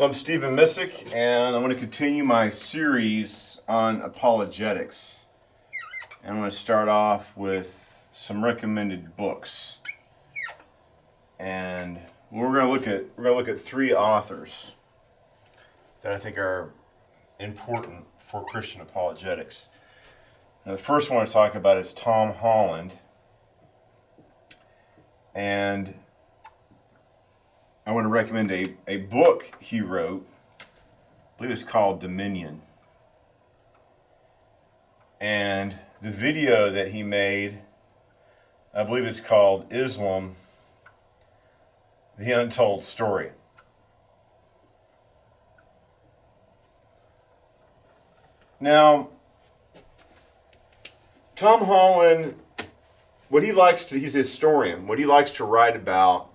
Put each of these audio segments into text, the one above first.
Well, I'm Stephen Missick, and I'm going to continue my series on apologetics. And I'm going to start off with some recommended books. And we're going to look at three authors that I think are important for Christian apologetics. Now, the first one to talk about is Tom Holland, and I want to recommend a book he wrote. I believe it's called Dominion. And the video that he made, I believe it's called Islam, the Untold Story. Now, Tom Holland, he's a historian. What he likes to write about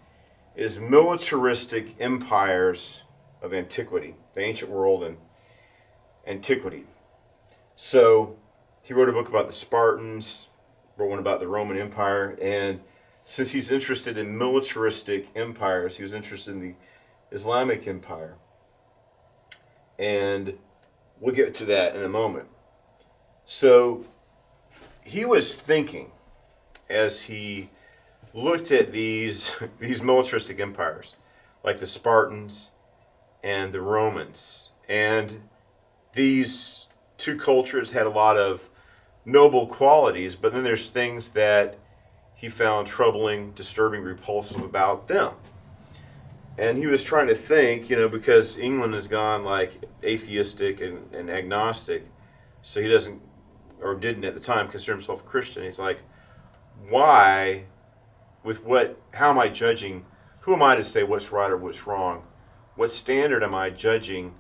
is militaristic empires of antiquity, the ancient world and antiquity. So he wrote a book about the Spartans, wrote one about the Roman Empire, and since he's interested in militaristic empires, he was interested in the Islamic Empire. And we'll get to that in a moment. So he was thinking, as he looked at these militaristic empires, like the Spartans and the Romans, and these two cultures had a lot of noble qualities, but then there's things that he found troubling, disturbing, repulsive about them. And he was trying to think, because England has gone like atheistic and agnostic, so he doesn't, or didn't at the time, consider himself a Christian. He's like, why? How am I judging? Who am I to say what's right or what's wrong? What standard am I judging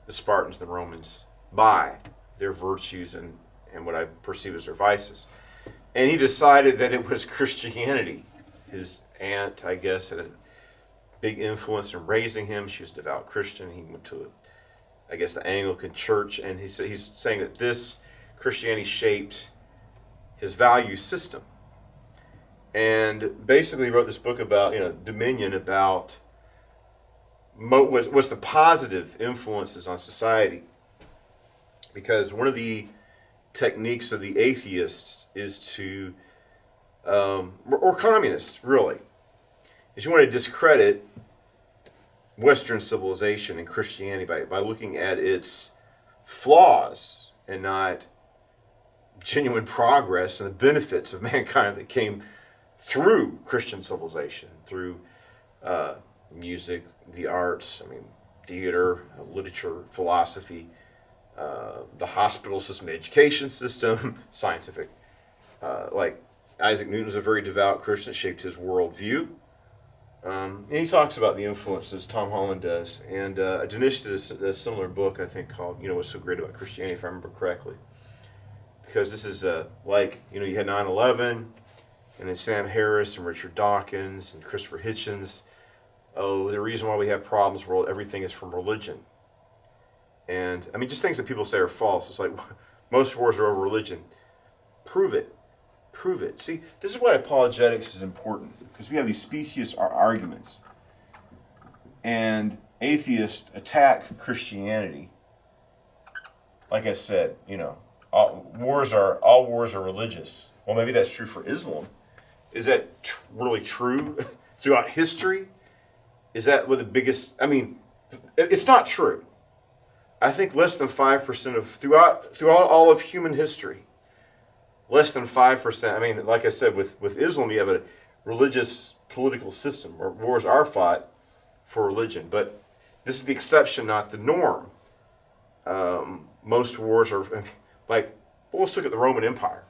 the Spartans and the Romans by? Their virtues and what I perceive as their vices. And he decided that it was Christianity. His aunt, I guess, had a big influence in raising him. She was a devout Christian. He went to, the Anglican church, and he's saying that this Christianity shaped his value system. And basically wrote this book about, Dominion, about what's the positive influences on society. Because one of the techniques of the atheists is to, or communists really, is you want to discredit Western civilization and Christianity by looking at its flaws and not genuine progress and the benefits of mankind that came through Christian civilization, through music, the arts, theater, literature, philosophy, the hospital system, the education system, scientific. Like Isaac Newton was a very devout Christian that shaped his worldview. And he talks about the influences, Tom Holland does. And Dinesh did a similar book, I think, called, What's So Great About Christianity, if I remember correctly. Because this is you had 9/11, and then Sam Harris and Richard Dawkins and Christopher Hitchens. Oh, the reason why we have problems, everything is from religion. And, just things that people say are false. It's like, most wars are over religion. Prove it. Prove it. See, this is why apologetics is important, because we have these specious arguments. And atheists attack Christianity. Like I said, all wars are religious. Well, maybe that's true for Islam. Is that really true throughout history? Is that what the biggest... it's not true. I think less than 5% of... Throughout all of human history, less than 5%... like I said, with Islam, you have a religious political system where wars are fought for religion. But this is the exception, not the norm. Most wars are... let's look at the Roman Empire,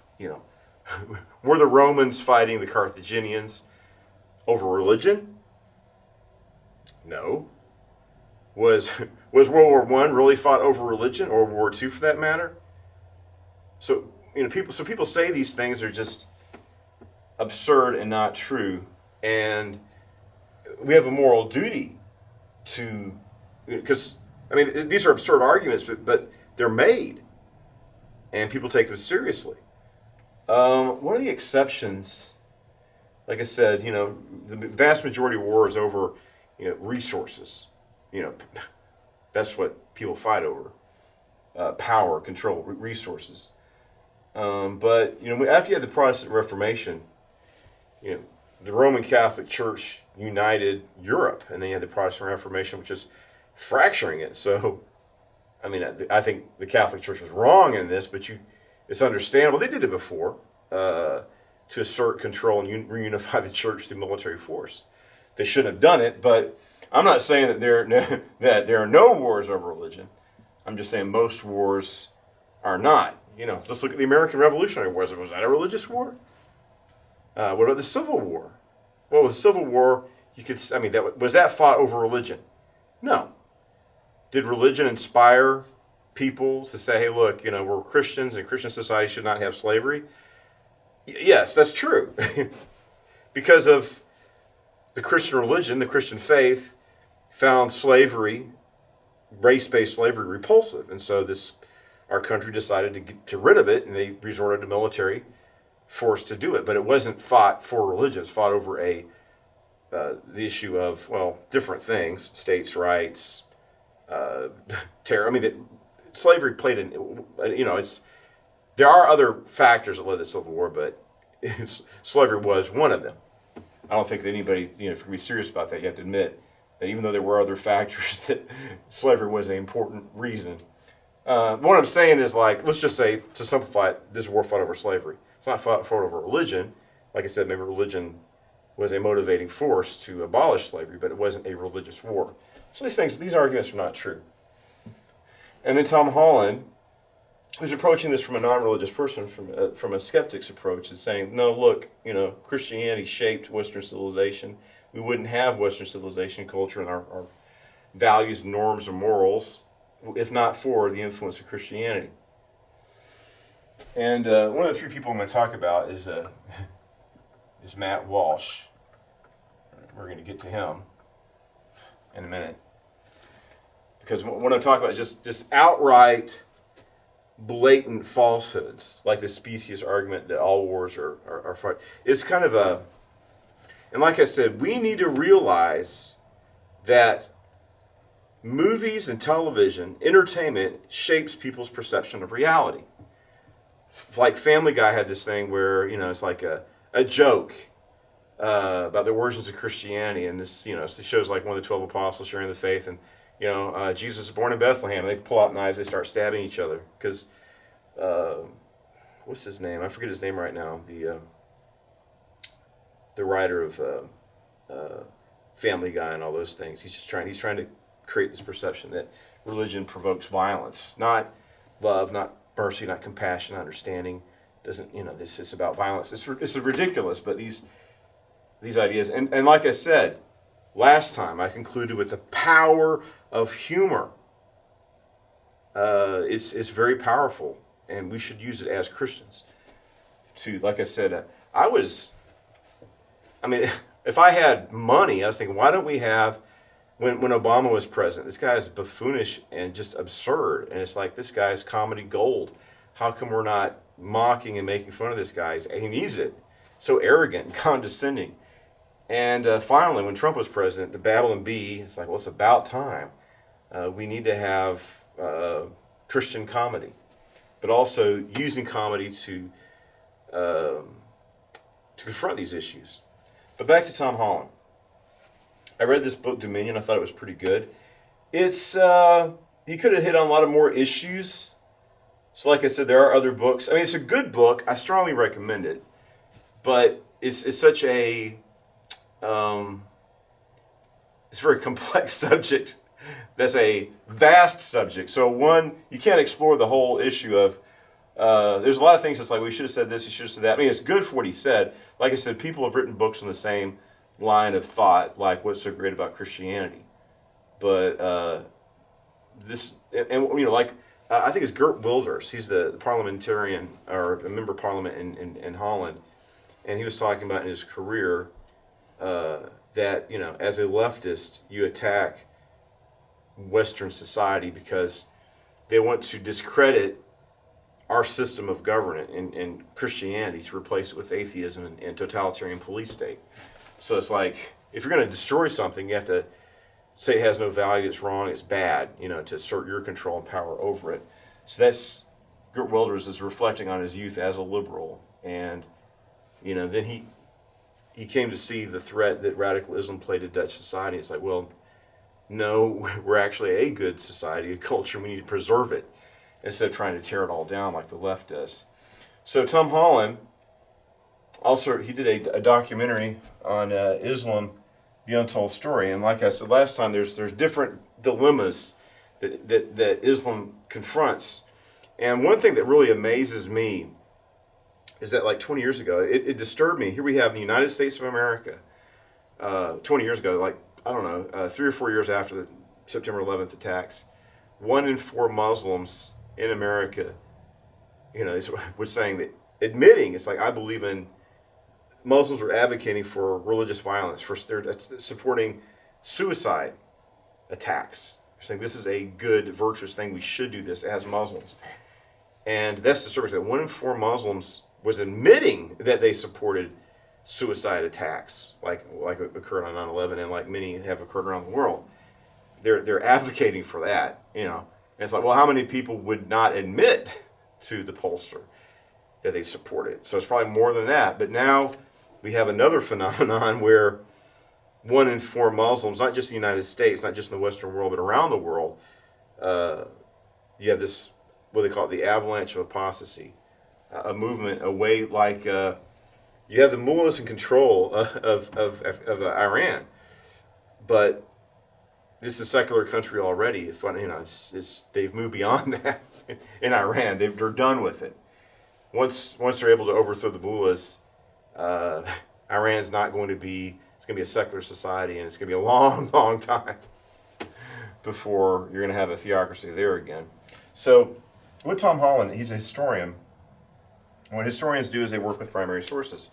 Were the Romans fighting the Carthaginians over religion? No. Was World War I really fought over religion, or World War II for that matter? So people say these things are just absurd and not true, and we have a moral duty to, because these are absurd arguments, but they're made, and people take them seriously. One of the exceptions, like I said, the vast majority of war is over, resources, That's what people fight over: power, control, resources. But after you had the Protestant Reformation, you know, the Roman Catholic Church united Europe, and then you had the Protestant Reformation, which is fracturing it. So, I mean, I think the Catholic Church was wrong in this, but it's understandable. They did it before to assert control and reunify the church through military force. They shouldn't have done it, but I'm not saying that there are no wars over religion. I'm just saying most wars are not. Let's look at the American Revolutionary Wars. Was that a religious war? What about the Civil War? Well, with the Civil War, was that fought over religion? No. Did religion inspire people to say, hey, look, we're Christians and Christian society should not have slavery? Yes, that's true. Because of the Christian religion, the Christian faith found slavery, race-based slavery, repulsive. And so our country decided to get rid of it, and they resorted to military force to do it. But it wasn't fought for religion. It was fought over the issue of, different things, states' rights, terror. Slavery played there are other factors that led to the Civil War, but slavery was one of them. I don't think that anybody, if you're going to be serious about that, you have to admit that even though there were other factors, that slavery was an important reason. What I'm saying is, let's just say, to simplify it, this war fought over slavery. It's not fought over religion. Like I said, maybe religion was a motivating force to abolish slavery, but it wasn't a religious war. So these arguments are not true. And then Tom Holland, who's approaching this from a non-religious person, from a skeptic's approach, is saying, no, look, Christianity shaped Western civilization. We wouldn't have Western civilization, culture, and our values, norms, or morals if not for the influence of Christianity. And one of the three people I'm going to talk about is Matt Walsh. We're going to get to him in a minute. Because what I'm talking about is just outright, blatant falsehoods, like the specious argument that all wars are fought. It's kind of and like I said, we need to realize that movies and television, entertainment, shapes people's perception of reality. Like Family Guy had this thing where, it's like a joke about the origins of Christianity, and this shows like one of the 12 apostles sharing the faith, and Jesus is born in Bethlehem, and they pull out knives, they start stabbing each other because what's his name? I forget his name right now. The writer of Family Guy and all those things. He's trying to create this perception that religion provokes violence, not love, not mercy, not compassion, not understanding. Doesn't this is about violence? It's ridiculous, but these ideas, and like I said last time, I concluded with the power of humor. It's very powerful, and we should use it as Christians. Like I said, if I had money, I was thinking, why don't we have, when Obama was president, this guy is buffoonish and just absurd, and it's like, this guy's comedy gold. How come we're not mocking and making fun of this guy? He needs it. So arrogant and condescending. And finally, when Trump was president, the Babylon Bee, it's like, well, it's about time. We need to have Christian comedy, but also using comedy to confront these issues. But back to Tom Holland. I read this book, Dominion. I thought it was pretty good. It's he could have hit on a lot of more issues. So like I said, there are other books. It's a good book. I strongly recommend it. But it's such a it's a very complex subject. That's a vast subject. So you can't explore the whole issue of there's a lot of things that's like, we should have said this, you should have said that. It's good for what he said. Like I said, people have written books on the same line of thought, like what's so great about Christianity. But I think it's Geert Wilders. He's the parliamentarian, or a member of parliament in Holland. And he was talking about in his career that, as a leftist, you attack Western society because they want to discredit our system of government in Christianity to replace it with atheism and totalitarian police state. So it's like, if you're going to destroy something, you have to say it has no value, it's wrong, it's bad, to assert your control and power over it. So that's Geert Wilders is reflecting on his youth as a liberal, and then he came to see the threat that radical Islam played to Dutch society. It's like, well, no, we're actually a good society, a culture. We need to preserve it instead of trying to tear it all down like the left does. So Tom Holland also he did a documentary on Islam, the Untold Story, and like I said last time, there's different dilemmas that Islam confronts, and one thing that really amazes me is that like 20 years ago, it disturbed me. Here we have the United States of America, 20 years ago, like I don't know, 3 or 4 years after the September 11th attacks, 1 in 4 Muslims in America, was saying that, admitting, it's like, I believe in, Muslims are advocating for religious violence, they're supporting suicide attacks. They're saying this is a good, virtuous thing, we should do this as Muslims. And that's disturbing, that 1 in 4 Muslims was admitting that they supported suicide attacks, like occurred on 9/11, and like many have occurred around the world. They're advocating for that, And it's like, well, how many people would not admit to the pollster that they support it? So it's probably more than that. But now we have another phenomenon where 1 in 4 Muslims, not just in the United States, not just in the Western world, but around the world, you have this, what they call it, the avalanche of apostasy, a movement away, like you have the mullahs in control of Iran, but this is a secular country already. They've moved beyond that in Iran. They're done with it. Once they're able to overthrow the mullahs, Iran's not going to be. It's going to be a secular society, and it's going to be a long, long time before you're going to have a theocracy there again. So, with Tom Holland, he's a historian. What historians do is they work with primary sources.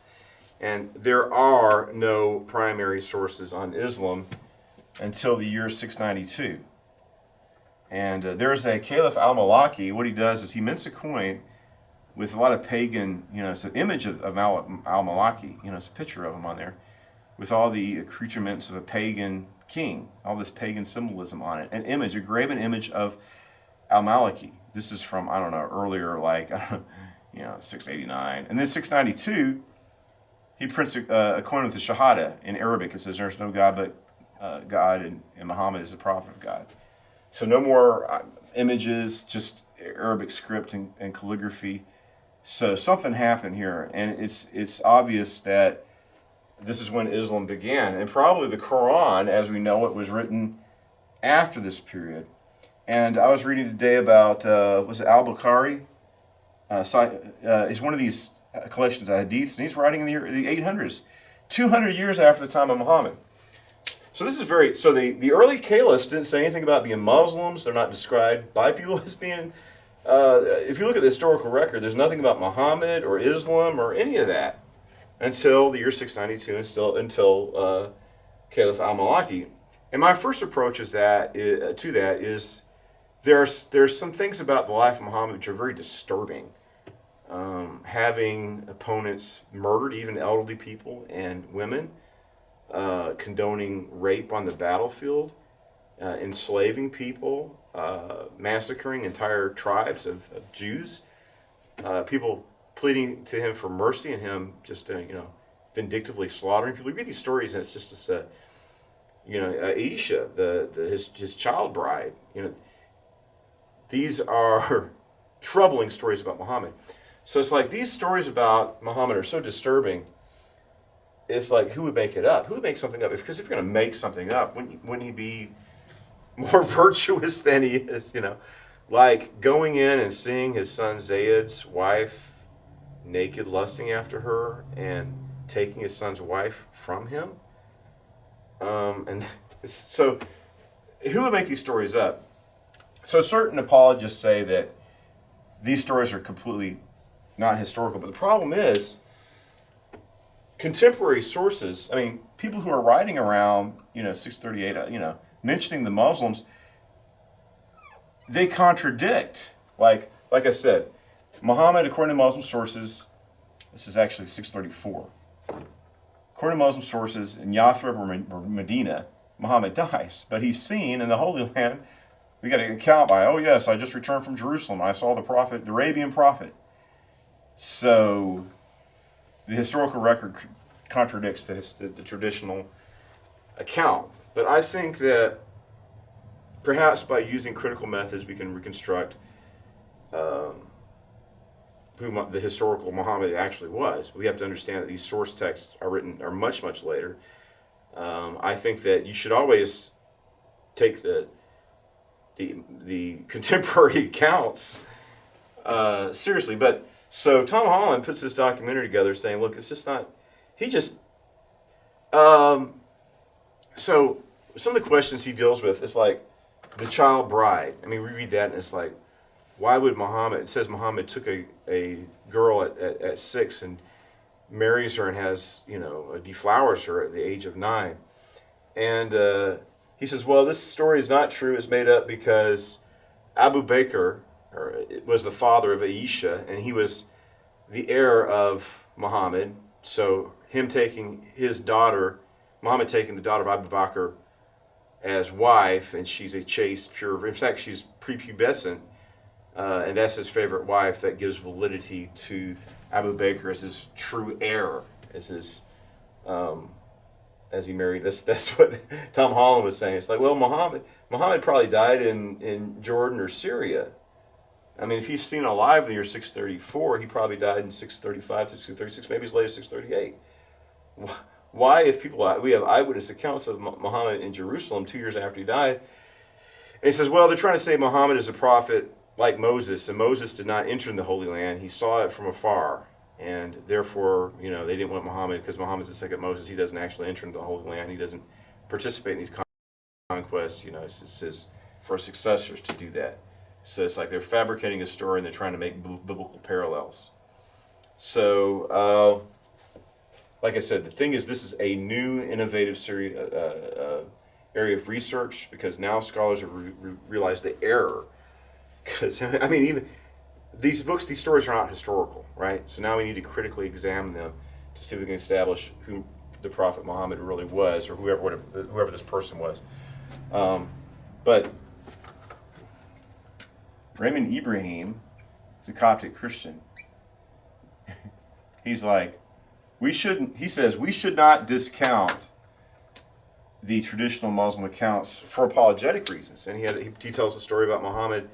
And there are no primary sources on Islam until the year 692. And there's a Caliph al-Maliki. What he does is he mints a coin with a lot of pagan, it's an image of al-Maliki, it's a picture of him on there, with all the accoutrements of a pagan king, all this pagan symbolism on it. A graven image of al-Maliki. This is from, I don't know, earlier, like, 689. And then 692, he prints a coin with the Shahada in Arabic. It says there's no God but God, and Muhammad is the prophet of God. So no more images, just Arabic script and calligraphy. So something happened here, and it's obvious that this is when Islam began. And probably the Quran, as we know it, was written after this period. And I was reading today about, was it al-Bukhari? He's one of these collections of hadiths, and he's writing in the 800s, 200 years after the time of Muhammad. So this is the early caliphs didn't say anything about being Muslims. They're not described by people as being, if you look at the historical record, there's nothing about Muhammad or Islam or any of that until the year 692, until Caliph al-Maliki. And my first approach to that is there's some things about the life of Muhammad which are very disturbing. Having opponents murdered, even elderly people and women, condoning rape on the battlefield, enslaving people, massacring entire tribes of Jews, people pleading to him for mercy and him just vindictively slaughtering people. You read these stories and it's just this, Aisha, his child bride. These are troubling stories about Muhammad. So it's like these stories about Muhammad are so disturbing. It's like, who would make it up? Who would make something up? Because if you're going to make something up, wouldn't he be more virtuous than he is? Like going in and seeing his son Zayed's wife naked, lusting after her, and taking his son's wife from him. And so, who would make these stories up? So certain apologists say that these stories are completely not historical. But the problem is, contemporary sources, people who are writing around, 638, mentioning the Muslims, they contradict. Like I said, Muhammad, according to Muslim sources, this is actually 634. According to Muslim sources, in Yathrib or Medina, Muhammad dies. But he's seen in the Holy Land, we got an account by, oh yes, I just returned from Jerusalem. I saw the prophet, the Arabian prophet. So the historical record contradicts the traditional account. But I think that perhaps by using critical methods, we can reconstruct who the historical Muhammad actually was. We have to understand that these source texts are much, much later. I think that you should always take the contemporary accounts seriously. But so Tom Holland puts this documentary together saying, look, it's just not, he just, so some of the questions he deals with is like the child bride. I mean, we read that and it's like, why would Muhammad, it says Muhammad took a girl at 6 and marries her and has, deflowers her at the age of 9. And he says, well, this story is not true. It's made up because Abu Bakr was the father of Aisha, and he was the heir of Muhammad. So him taking his daughter, Muhammad taking the daughter of Abu Bakr as wife, and she's a chaste, pure, in fact, she's prepubescent, and that's his favorite wife. That gives validity to Abu Bakr as his true heir, as he married. That's what Tom Holland was saying. It's like, well, Muhammad probably died in Jordan or Syria. I mean, if he's seen alive in the year 634, he probably died in 635 to 636, maybe as late as 638. Why, if we have eyewitness accounts of Muhammad in Jerusalem 2 years after he died, and he says, well, they're trying to say Muhammad is a prophet like Moses, and Moses did not enter in the Holy Land. He saw it from afar, and therefore, they didn't want Muhammad, because Muhammad's the second Moses. He doesn't actually enter into the Holy Land. He doesn't participate in these conquests. It's for successors to do that. So it's like they're fabricating a story and they're trying to make biblical parallels. So, like I said, the thing is, this is a new, innovative area of research, because now scholars have realized the error. Because, I mean, even these stories are not historical, right? So now we need to critically examine them to see if we can establish who the Prophet Muhammad really was, or whoever this person was. But Raymond Ibrahim is a Coptic Christian. He's like, he says we should not discount the traditional Muslim accounts for apologetic reasons. And he tells a story about Muhammad,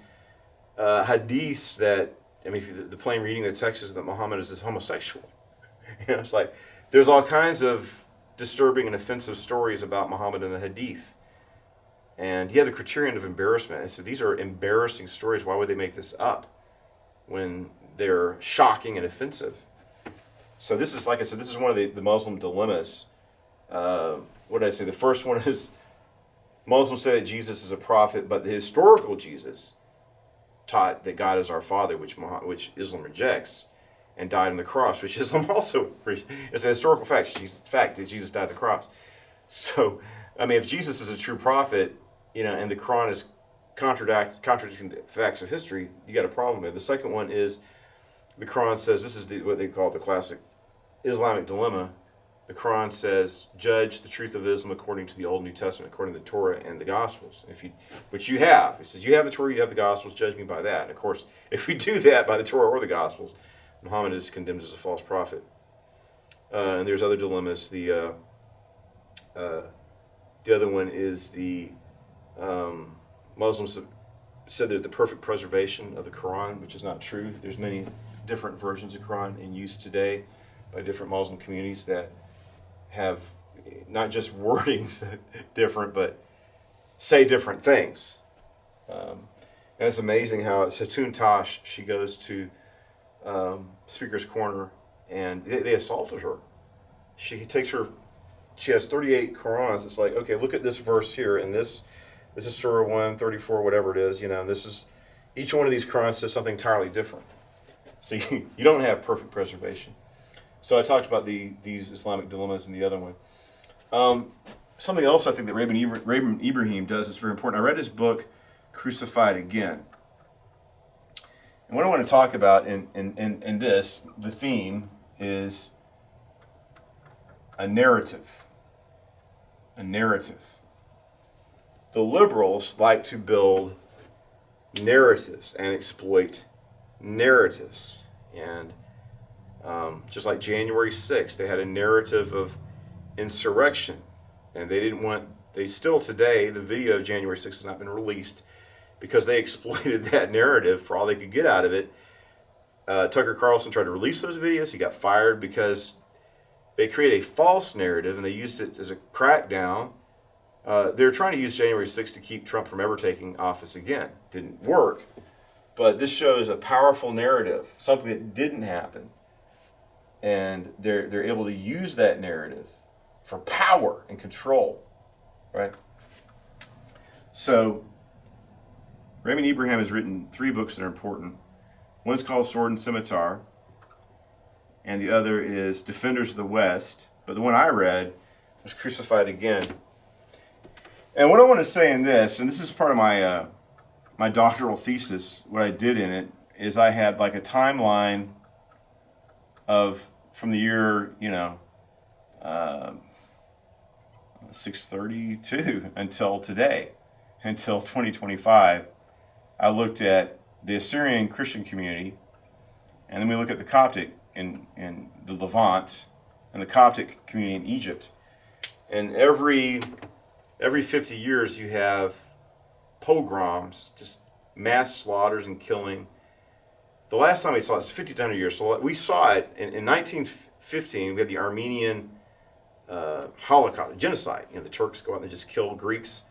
hadiths that, I mean, the plain reading of the text is that Muhammad is homosexual. It's like, there's all kinds of disturbing and offensive stories about Muhammad in the hadith. And he had the criterion of embarrassment. And so these are embarrassing stories. Why would they make this up when they're shocking and offensive? So this is, like I said, this is one of the Muslim dilemmas. What did I say? The first one is Muslims say that Jesus is a prophet, but the historical Jesus taught that God is our Father, which Islam rejects, and died on the cross, which Islam also it's a historical fact. Jesus died on the cross. So, I mean, if Jesus is a true prophet, and the Quran is contradicting the facts of history, you got a problem there. The second one is the Quran says, this is what they call the classic Islamic dilemma. The Quran says, judge the truth of Islam according to the Old and New Testament, according to the Torah and the Gospels. Which you have. It says, you have the Torah, you have the Gospels, judge me by that. And of course, if we do that by the Torah or the Gospels, Muhammad is condemned as a false prophet. And there's other dilemmas. The other one is the Muslims have said there's the perfect preservation of the Quran, which is not true. There's many different versions of Quran in use today by different Muslim communities that have not just wordings different, but say different things. And it's amazing how Hatun Tash, she goes to Speaker's Corner, and they assaulted her. She has 38 Qurans. It's like, okay, look at this verse here, and this is Surah 134, whatever it is, and this is, each one of these Qurans says something entirely different. So you don't have perfect preservation. So I talked about these Islamic dilemmas in the other one. Something else I think that Raymond Ibrahim does is very important. I read his book, Crucified Again. And what I want to talk about in this, the theme, is a narrative. A narrative. the liberals like to build narratives and exploit narratives. And just like January 6th, they had a narrative of insurrection. And they still today, the video of January 6th has not been released because they exploited that narrative for all they could get out of it. Tucker Carlson tried to release those videos. He got fired because they created a false narrative and they used it as a crackdown. They were trying to use January 6th to keep Trump from ever taking office again. Didn't work. But this shows a powerful narrative, something that didn't happen. And they're able to use that narrative for power and control. Right? So, Raymond Abraham has written 3 books that are important. One's called Sword and Scimitar, and the other is Defenders of the West. But the one I read was Crucified Again. And what I want to say in this, and this is part of my my doctoral thesis, what I did in it, is I had like a timeline of from the year, 632 until today, until 2025. I looked at the Assyrian Christian community, and then we look at the Coptic in the Levant, and the Coptic community in Egypt. And every 50 years you have pogroms, just mass slaughters and killing. The last time we saw it, it's 1,500 years. So we saw it in 1915. We had the Armenian Holocaust, genocide. The Turks go out and they just kill Greeks,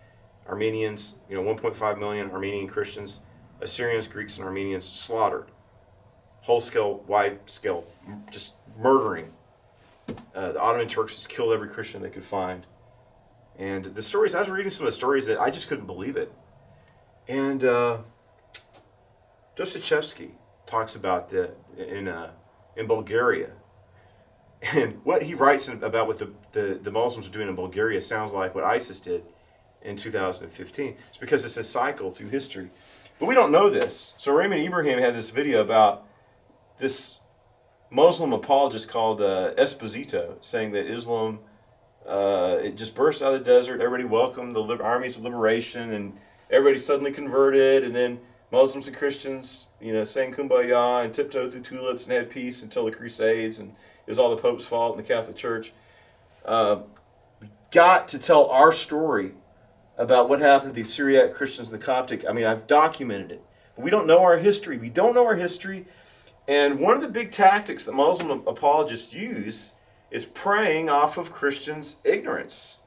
Armenians. 1.5 million Armenian Christians, Assyrians, Greeks, and Armenians slaughtered, whole scale, wide scale, just murdering. The Ottoman Turks just killed every Christian they could find. And the stories, I was reading some of the stories that I just couldn't believe it. And Dostoevsky talks about in Bulgaria. And what he writes about what the Muslims are doing in Bulgaria sounds like what ISIS did in 2015. It's because it's a cycle through history. But we don't know this. So Raymond Abraham had this video about this Muslim apologist called Esposito, saying that Islam, it just burst out of the desert, everybody welcomed the armies of liberation, and everybody suddenly converted, and then Muslims and Christians, sang Kumbaya and tiptoed through tulips and had peace until the Crusades, and it was all the Pope's fault in the Catholic Church. Got to tell our story about what happened to the Syriac Christians and the Coptic. I've documented it. But we don't know our history. We don't know our history. And one of the big tactics that Muslim apologists use is preying off of Christians' ignorance.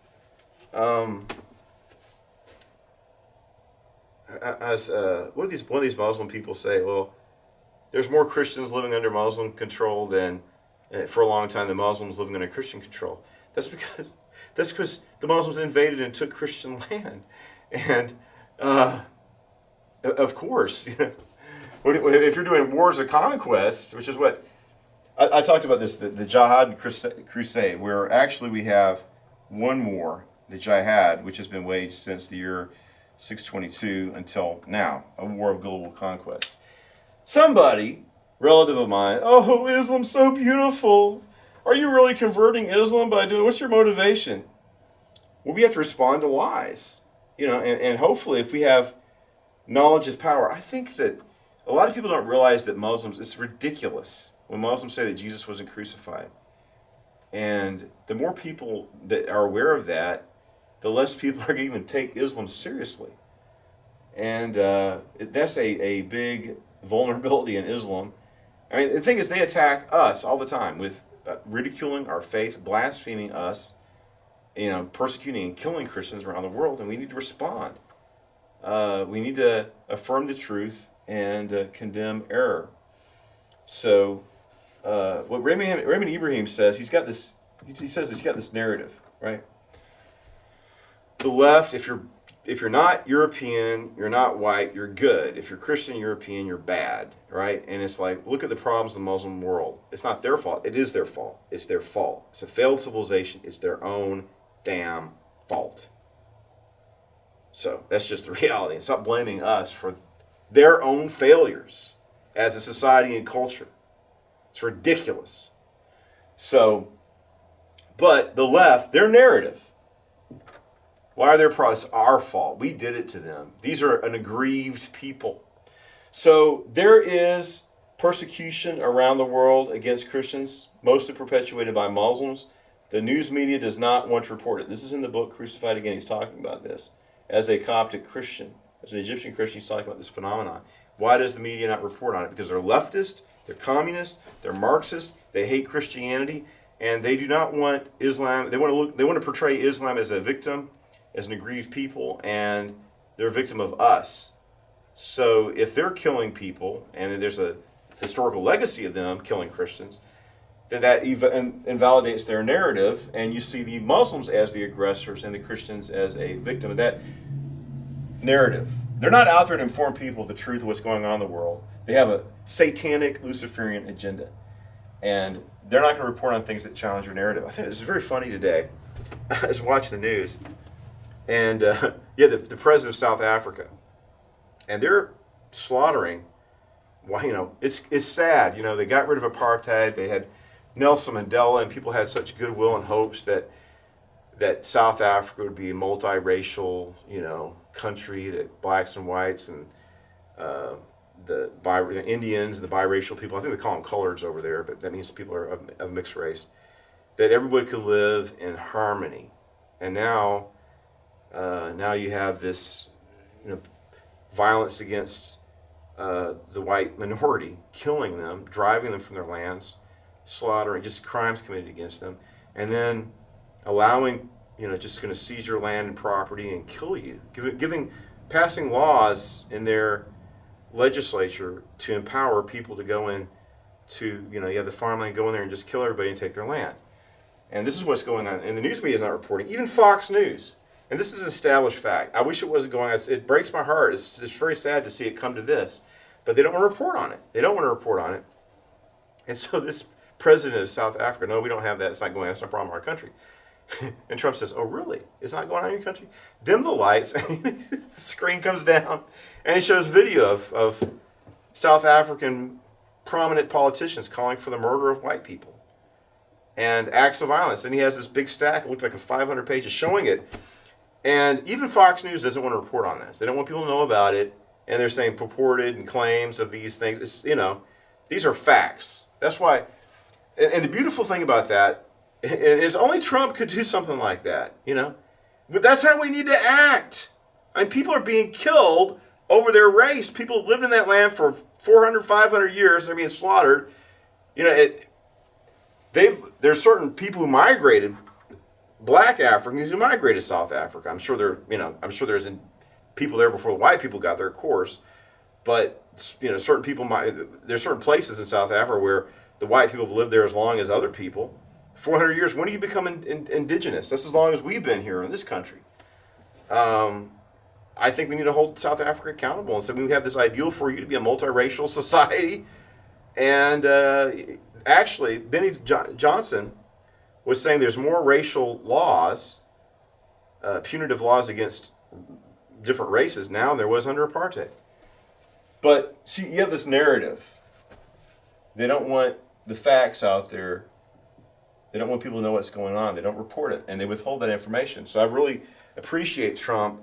One of these Muslim people say, well, there's more Christians living under Muslim control than, for a long time, than Muslims living under Christian control. That's because the Muslims invaded and took Christian land. And, of course, if you're doing wars of conquest, which is what I talked about this, the Jihad Crusade, where actually we have one war, the Jihad, which has been waged since the year 622 until now, a war of global conquest. Somebody, relative of mine, oh, Islam's so beautiful. Are you really converting Islam by doing, what's your motivation? Well, we have to respond to lies. And hopefully if we have knowledge is power, I think that a lot of people don't realize that Muslims, it's ridiculous when Muslims say that Jesus wasn't crucified. And the more people that are aware of that, the less people are going to even take Islam seriously. And that's a big vulnerability in Islam. The thing is, they attack us all the time with ridiculing our faith, blaspheming us, persecuting and killing Christians around the world, and we need to respond. We need to affirm the truth and condemn error. So, what Raymond Abraham says, he says he's got this narrative, right? The left, if you're not European, you're not white, you're good. If you're Christian, European, you're bad, right? And it's like, look at the problems in the Muslim world. It's not their fault. It is their fault. It's their fault. It's a failed civilization. It's their own damn fault. So that's just the reality. And stop blaming us for their own failures as a society and culture. It's ridiculous. So, but the left, their narrative Why are their problems? It's our fault. We did it to them. These are an aggrieved people. So there is persecution around the world against Christians, mostly perpetuated by Muslims. The news media does not want to report it. This is in the book Crucified Again. He's talking about this. As a Coptic Christian, as an Egyptian Christian, he's talking about this phenomenon. Why does the media not report on it? Because they're leftist, they're communist, they're Marxist, they hate Christianity, and they do not want Islam. They want to portray Islam as a victim, as an aggrieved people, and they're a victim of us. So if they're killing people, and there's a historical legacy of them killing Christians, then that invalidates their narrative, and you see the Muslims as the aggressors and the Christians as a victim of that narrative. They're not out there to inform people of the truth of what's going on in the world. They have a satanic Luciferian agenda, and they're not going to report on things that challenge your narrative. I think it's very funny today. I was watching the news, and the president of South Africa, and they're slaughtering. Well, it's sad. They got rid of apartheid. They had Nelson Mandela, and people had such goodwill and hopes that South Africa would be a multiracial, country, that blacks and whites and the Indians, the biracial people, I think they call them coloreds over there, but that means people are of mixed race, that everybody could live in harmony. And now you have this, violence against the white minority, killing them, driving them from their lands, slaughtering, just crimes committed against them, and then allowing, just going to seize your land and property and kill you, passing laws in their legislature to empower people to go in to, you have the farmland, go in there and just kill everybody and take their land. And this is what's going on. And the news media is not reporting. Even Fox News. And this is an established fact. I wish it wasn't going on. It breaks my heart. It's very sad to see it come to this. But they don't want to report on it. They don't want to report on it. And so this president of South Africa, no, we don't have that. It's not going on. That's not a problem in our country. And Trump says, oh, really? It's not going on in your country? Dim the lights. The screen comes down. And it shows video of South African prominent politicians calling for the murder of white people and acts of violence. And he has this big stack. It looked like a 500 pages showing it. And even Fox News doesn't want to report on this. They don't want people to know about it. And they're saying purported and claims of these things. These are facts. That's why. And the beautiful thing about that is only Trump could do something like that, But that's how we need to act. I mean, people are being killed over their race. People have lived in that land for 400, 500 years. And they're being slaughtered. There's certain people who migrated, black Africans who migrated to South Africa. I'm sure there's people there before the white people got there, of course. But certain people there's certain places in South Africa where the white people have lived there as long as other people. 400 years. When do you become indigenous? That's as long as we've been here in this country. I think we need to hold South Africa accountable and say we have this ideal for you to be a multiracial society. And actually, Benny Johnson was saying there's more racial laws, punitive laws against different races now than there was under apartheid. But see, you have this narrative. They don't want the facts out there. They don't want people to know what's going on. They don't report it, and they withhold that information. So I really appreciate Trump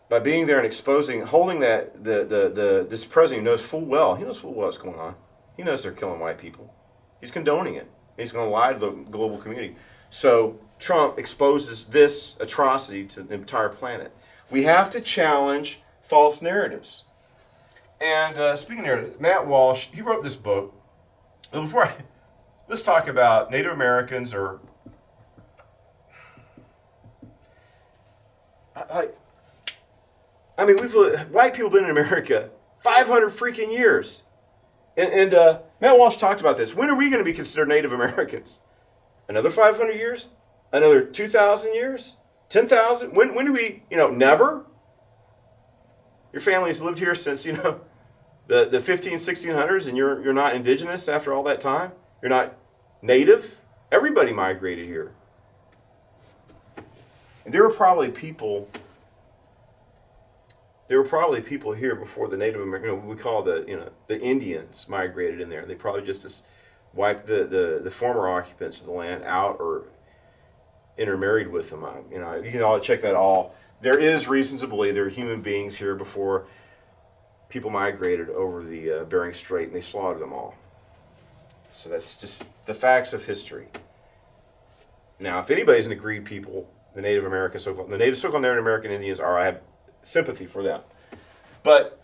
by being there and exposing, holding that this president knows full well. He knows full well what's going on. He knows they're killing white people. He's condoning it. He's going to lie to the global community. So Trump exposes this atrocity to the entire planet. We have to challenge false narratives. And speaking of narratives, Matt Walsh, he wrote this book. Let's talk about Native Americans or white people have been in America 500 freaking years. And Matt Walsh talked about this. When are we going to be considered Native Americans? Another 500 years? Another 2,000 years? 10,000? When do we, never? Your family's lived here since, the 15, 1600s, and you're not indigenous after all that time? You're not native? Everybody migrated here. And there were probably people here before the Native American, we call the Indians migrated in there. They probably just wiped the former occupants of the land out, intermarried with them. You can all check that all. There is reason to believe there are human beings here before people migrated over the Bering Strait, and they slaughtered them all. So that's just the facts of history. Now, if anybody's an aggrieved people, the Native American, the Native so-called Native American Indians are. I have sympathy for them. But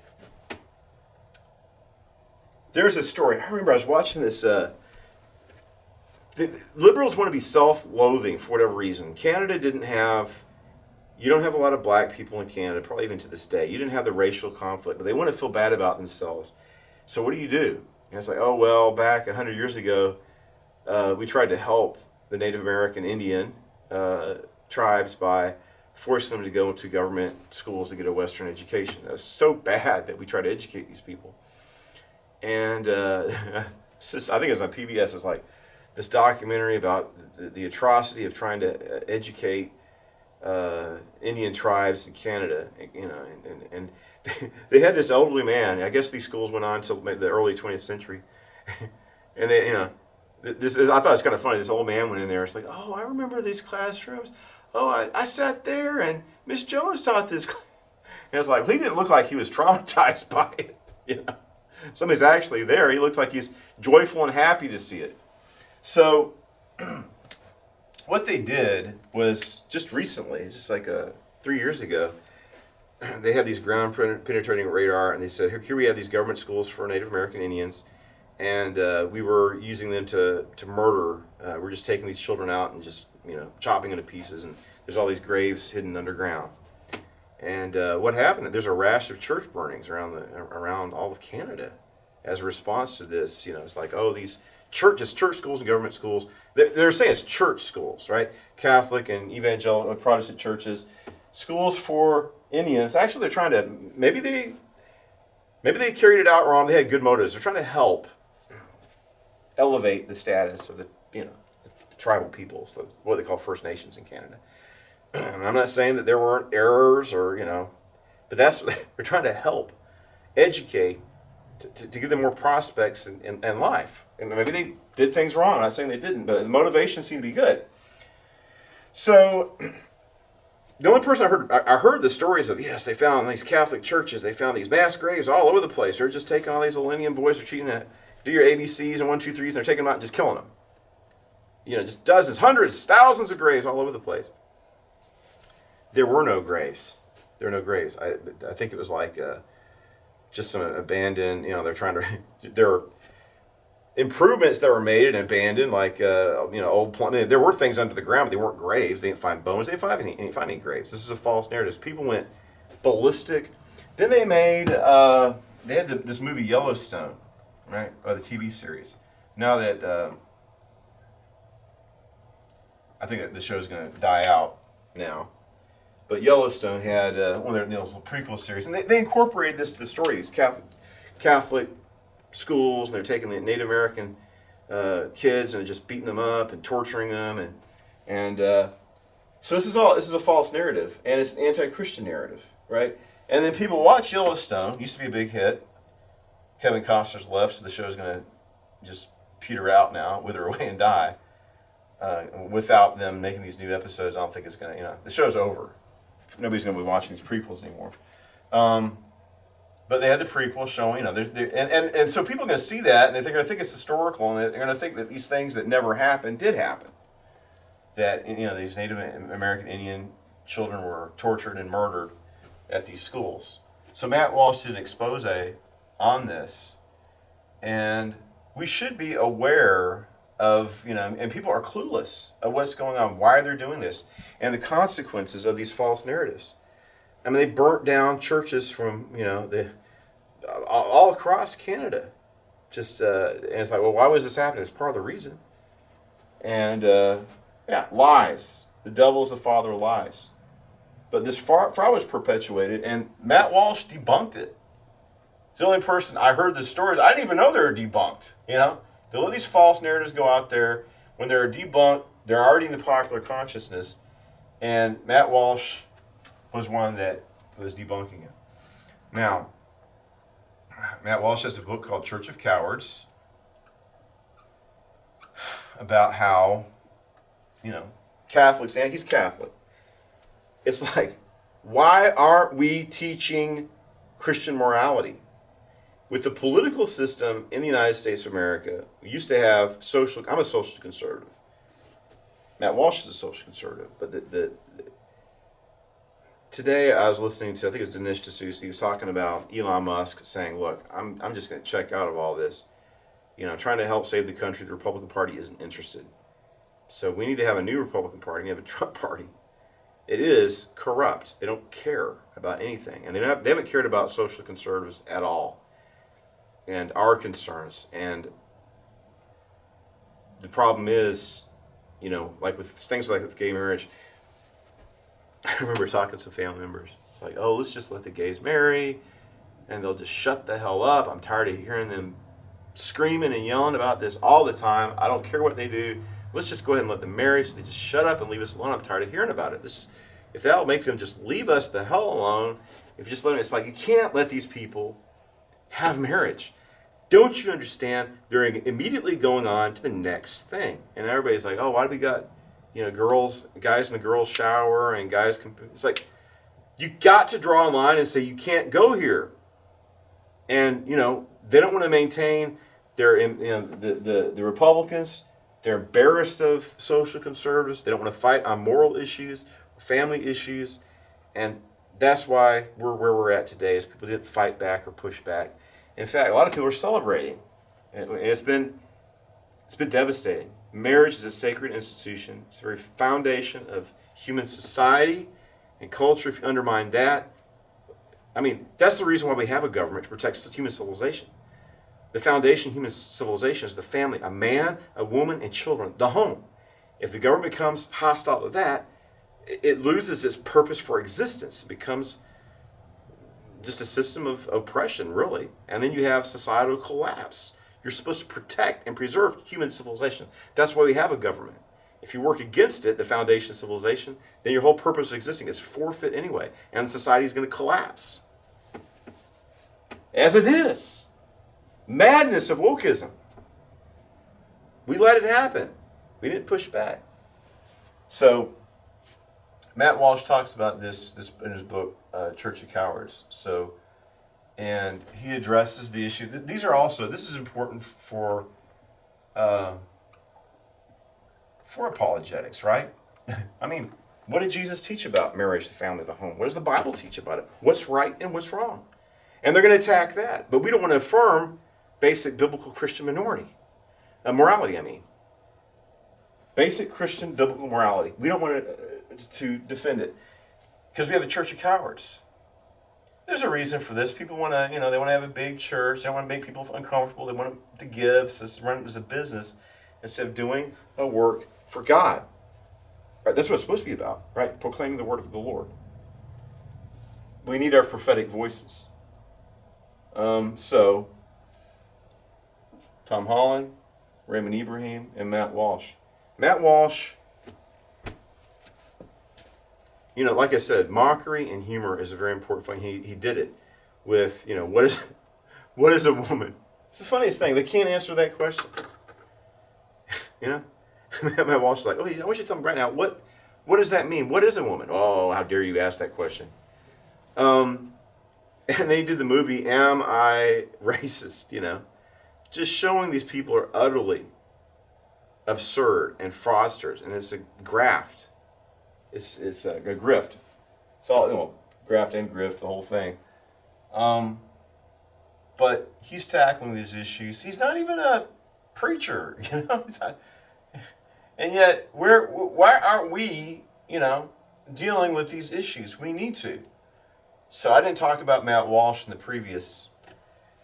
there's a story. I remember I was watching this. The liberals want to be self-loathing for whatever reason. Canada didn't have. You don't have a lot of black people in Canada, probably even to this day. You didn't have the racial conflict, but they want to feel bad about themselves. So what do? And it's like, oh, well, back 100 years ago, we tried to help the Native American Indian tribes by forcing them to go into government schools to get a Western education. That was so bad that we tried to educate these people. And I think it was on PBS. It was like this documentary about the atrocity of trying to educate Indian tribes in Canada, and they had this elderly man. I guess these schools went on until the early 20th century, and they, I thought it was kind of funny. This old man went in there. It's like, oh, I remember these classrooms. Oh, I sat there and Miss Jones taught this. And it's like, well, he didn't look like he was traumatized by it. Somebody's actually there. He looks like he's joyful and happy to see it. So what they did was just recently, just like 3 years ago, they had these ground penetrating radar, and they said, here we have these government schools for Native American Indians, and we were using them to murder. We're just taking these children out and just chopping them to pieces, and there's all these graves hidden underground. And what happened? There's a rash of church burnings around all of Canada as a response to this. It's like, oh, these church schools and government schools. They're saying it's church schools, right? Catholic and evangelical Protestant churches, schools for Indians. Actually, they're trying to maybe they carried it out wrong. They had good motives. They're trying to help elevate the status of the tribal peoples, what they call First Nations in Canada. I'm not saying that there weren't errors but we're trying to help educate to give them more prospects in life. And maybe they did things wrong. I'm not saying they didn't, but the motivation seemed to be good. So the only person I heard the stories of, yes, they found these Catholic churches, they found these mass graves all over the place. They're just taking all these little Indian boys, they're treating to do your ABCs and 1, 2, 3s, and they're taking them out and just killing them. Just dozens, hundreds, thousands of graves all over the place. There were no graves. There were no graves. I think it was like just some abandoned, they're trying to, there were improvements that were made and abandoned, like, old plant. There were things under the ground, but they weren't graves. They didn't find bones. They didn't find any graves. This is a false narrative. People went ballistic. Then they made, they had this movie Yellowstone, right? Or the TV series. Now that, I think that the show's going to die out now. But Yellowstone had one of their little prequel series, and they incorporated this to the story. These Catholic schools, and they're taking the Native American kids and just beating them up and torturing them, and so this is a false narrative, and it's an anti-Christian narrative, right? And then people watch Yellowstone. It used to be a big hit. Kevin Costner's left, so the show's going to just peter out now, wither away and die. Without them making these new episodes, I don't think it's going to, the show's over. Nobody's going to be watching these prequels anymore. But they had the prequel showing, and so people are going to see that, and they're going to think it's historical, and they're going to think that these things that never happened did happen. That, these Native American Indian children were tortured and murdered at these schools. So Matt Walsh did an expose on this, and we should be aware of, and people are clueless of what's going on, why they're doing this, and the consequences of these false narratives. I mean, they burnt down churches from, all across Canada. Just, and it's like, well, why was this happening? It's part of the reason. And, lies. The devil is the father of lies. But this fraud was perpetuated, and Matt Walsh debunked it. It's the only person I heard the stories. I didn't even know they were debunked, They let these false narratives go out there. When they're debunked, they're already in the popular consciousness. And Matt Walsh was one that was debunking it. Now, Matt Walsh has a book called Church of Cowards about how, Catholics, and he's Catholic. It's like, why aren't we teaching Christian morality? With the political system in the United States of America, we used to have I'm a social conservative. Matt Walsh is a social conservative. But today I was listening to, I think it was Dinesh D'Souza, he was talking about Elon Musk saying, look, I'm just going to check out of all this. I'm trying to help save the country. The Republican Party isn't interested. So we need to have a new Republican Party. We have a Trump Party. It is corrupt. They don't care about anything. And they haven't cared about social conservatives at all. And our concerns. And the problem is, like with things like with gay marriage, I remember talking to family members. It's like, oh, let's just let the gays marry, and they'll just shut the hell up. I'm tired of hearing them screaming and yelling about this all the time. I don't care what they do. Let's just go ahead and let them marry so they just shut up and leave us alone. I'm tired of hearing about it. If that'll make them just leave us the hell alone, if you just let them, it's like you can't let these people have marriage. Don't you understand? They're immediately going on to the next thing. And everybody's like, oh, why do we got, guys in the girls' shower and guys it's like, you got to draw a line and say you can't go here. And, they don't want to maintain the Republicans. They're embarrassed of social conservatives. They don't want to fight on moral issues, family issues. And that's why we're where we're at today, is people didn't fight back or push back. In fact, a lot of people are celebrating. And it's been devastating. Marriage is a sacred institution. It's the very foundation of human society and culture. If you undermine that, that's the reason why we have a government, to protect human civilization. The foundation of human civilization is the family, a man, a woman, and children, the home. If the government becomes hostile to that, it loses its purpose for existence. It becomes just a system of oppression, really. And then you have societal collapse. You're supposed to protect and preserve human civilization. That's why we have a government. If you work against it, the foundation of civilization, then your whole purpose of existing is forfeit anyway. And society is going to collapse. As it is. Madness of wokeism. We let it happen. We didn't push back. So, Matt Walsh talks about this in his book, Church of Cowards. And he addresses the issue. This is important for apologetics, right? What did Jesus teach about marriage, the family, the home? What does the Bible teach about it? What's right and what's wrong? And they're going to attack that. But we don't want to affirm basic biblical Christian morality. Basic Christian biblical morality. We don't want to defend it because we have a church of cowards. There's a reason for this. People want to, they want to have a big church. They don't want to make people uncomfortable. They want to give, so it's run as a business instead of doing a work for God. Right? That's what it's supposed to be about, right? Proclaiming the word of the Lord. We need our prophetic voices. So, Tom Holland, Raymond Ibrahim, and Matt Walsh. Matt Walsh, like I said, mockery and humor is a very important thing. He did it with, what is a woman? It's the funniest thing. They can't answer that question. Matt Walsh is like, oh, I want you to tell me right now, what does that mean? What is a woman? Oh, how dare you ask that question. And they did the movie, Am I Racist? Just showing these people are utterly absurd and fraudsters, and it's a graft. It's a grift. It's all, graft and grift, the whole thing. But he's tackling these issues. He's not even a preacher, and yet, why aren't we, dealing with these issues? We need to. So I didn't talk about Matt Walsh in the previous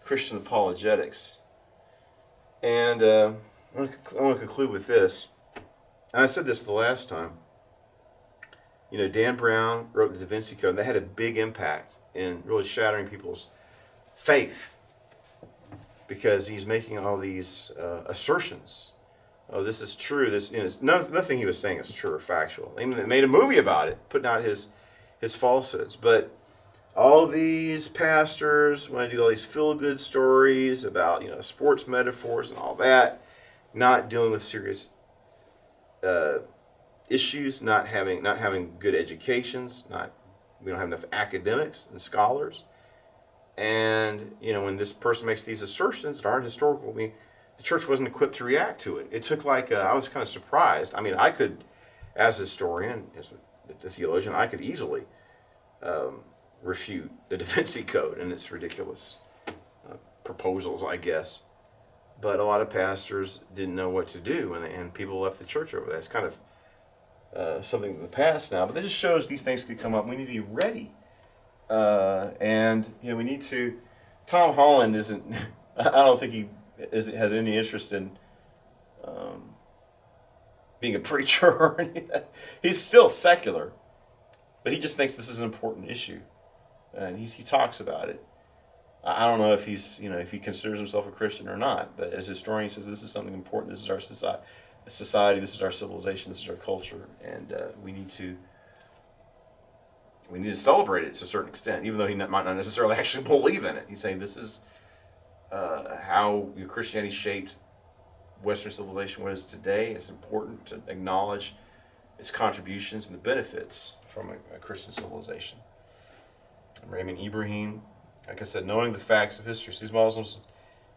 Christian Apologetics. And I want to conclude with this. And I said this the last time. Dan Brown wrote the Da Vinci Code, and that had a big impact in really shattering people's faith, because he's making all these assertions. Oh, this is true. Nothing he was saying is true or factual. They made a movie about it, putting out his falsehoods. But all these pastors want to do all these feel-good stories about sports metaphors and all that, not dealing with serious issues, not having good educations, we don't have enough academics and scholars. And when this person makes these assertions that aren't historical, the church wasn't equipped to react to it. It took I was kind of surprised. I mean, I could, as a historian, as a theologian, I could easily refute the Da Vinci Code and its ridiculous proposals, I guess. But a lot of pastors didn't know what to do, and people left the church over that. It's kind of something in the past now, but that just shows these things could come up. We need to be ready, and we need to. Tom Holland isn't. I don't think he has any interest in being a preacher or anything. He's still secular, but he just thinks this is an important issue, and he talks about it. I don't know if if he considers himself a Christian or not, but as a historian, he says this is something important. This is our society. This is our civilization. This is our culture, and we need to celebrate it to a certain extent, even though he might not necessarily actually believe in it. He's saying this is how Christianity shaped Western civilization what it is today. It's important to acknowledge its contributions and the benefits from a Christian civilization. Raymond Ibrahim, like I said, knowing the facts of history. So these Muslims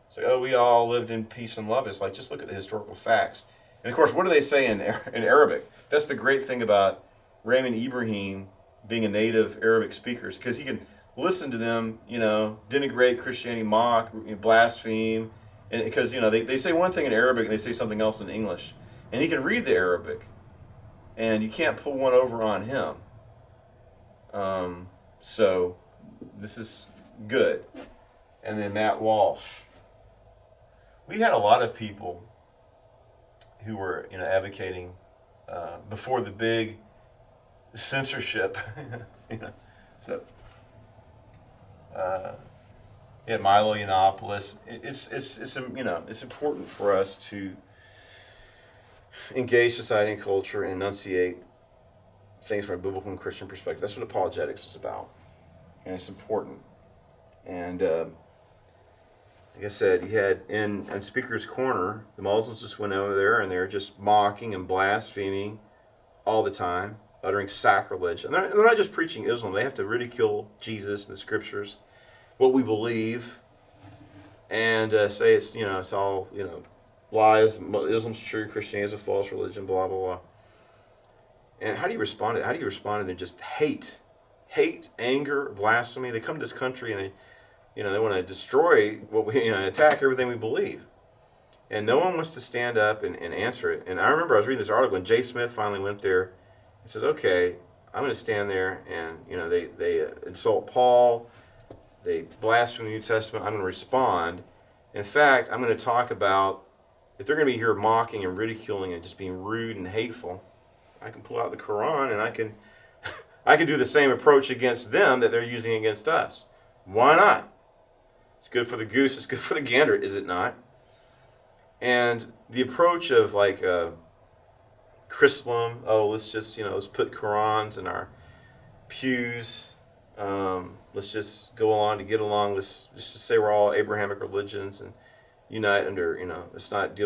say, oh, we all lived in peace and love. It's like, just look at the historical facts. And of course, what do they say in Arabic? That's the great thing about Raymond Ibrahim being a native Arabic speaker, because he can listen to them, denigrate Christianity, mock, blaspheme, and because they say one thing in Arabic and they say something else in English, and he can read the Arabic, and you can't pull one over on him. So this is good. And then Matt Walsh. We had a lot of people who were advocating before the big censorship. So Milo Yiannopoulos. It's important for us to engage society and culture and enunciate things from a biblical and Christian perspective. That's what apologetics is about, and it's important. And like I said, you had in Speaker's Corner, the Muslims just went over there and they're just mocking and blaspheming all the time, uttering sacrilege. And they're not just preaching Islam; they have to ridicule Jesus and the Scriptures, what we believe, and say it's all lies. Islam's true, Christianity is a false religion, blah blah blah. And how do you respond to it? How do you respond to their just hate, anger, blasphemy? They come to this country and they want to destroy what we, attack everything we believe. And no one wants to stand up and answer it. And I remember I was reading this article when Jay Smith finally went there and says, okay, I'm going to stand there and, they insult Paul, they blaspheme the New Testament, I'm going to respond. In fact, I'm going to talk about, if they're going to be here mocking and ridiculing and just being rude and hateful, I can pull out the Quran and I can do the same approach against them that they're using against us. Why not? It's good for the goose, it's good for the gander, is it not? And the approach of Chrislam, let's put Qurans in our pews, let's just go along to get along, let's just say we're all Abrahamic religions and unite under, let's not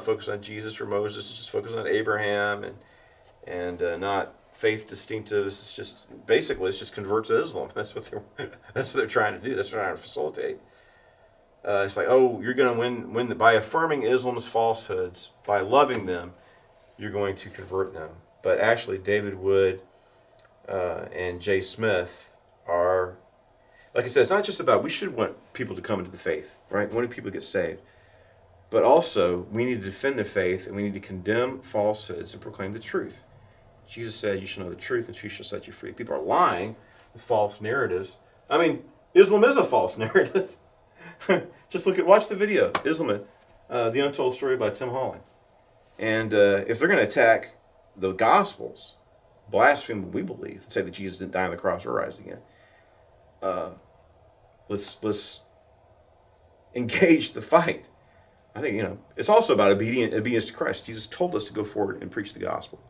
focus on Jesus or Moses, let's just focus on Abraham and not faith distinctives. It's just convert to Islam. That's what they're trying to do. That's what they're trying to facilitate. It's like, oh, you're going to win by affirming Islam's falsehoods, by loving them, you're going to convert them. But actually, David Wood and Jay Smith are, like I said, it's not just about, we should want people to come into the faith, right? We want people to get saved. But also, we need to defend the faith, and we need to condemn falsehoods and proclaim the truth. Jesus said, you shall know the truth, and the truth shall set you free. People are lying with false narratives. I mean, Islam is a false narrative. Just watch the video, Islam, The Untold Story by Tim Holland. And if they're going to attack the Gospels, blaspheme what we believe, and say that Jesus didn't die on the cross or rise again, let's engage the fight. I think, it's also about obedience to Christ. Jesus told us to go forward and preach the gospel.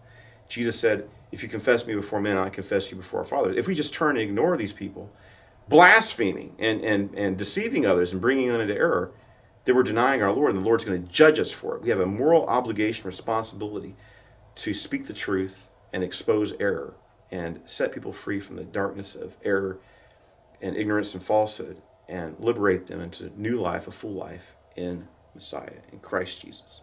Jesus said, if you confess me before men, I confess you before our Father. If we just turn and ignore these people, blaspheming and deceiving others and bringing them into error, then we're denying our Lord, and the Lord's going to judge us for it. We have a moral obligation, responsibility to speak the truth and expose error and set people free from the darkness of error and ignorance and falsehood and liberate them into new life, a full life in Messiah, in Christ Jesus.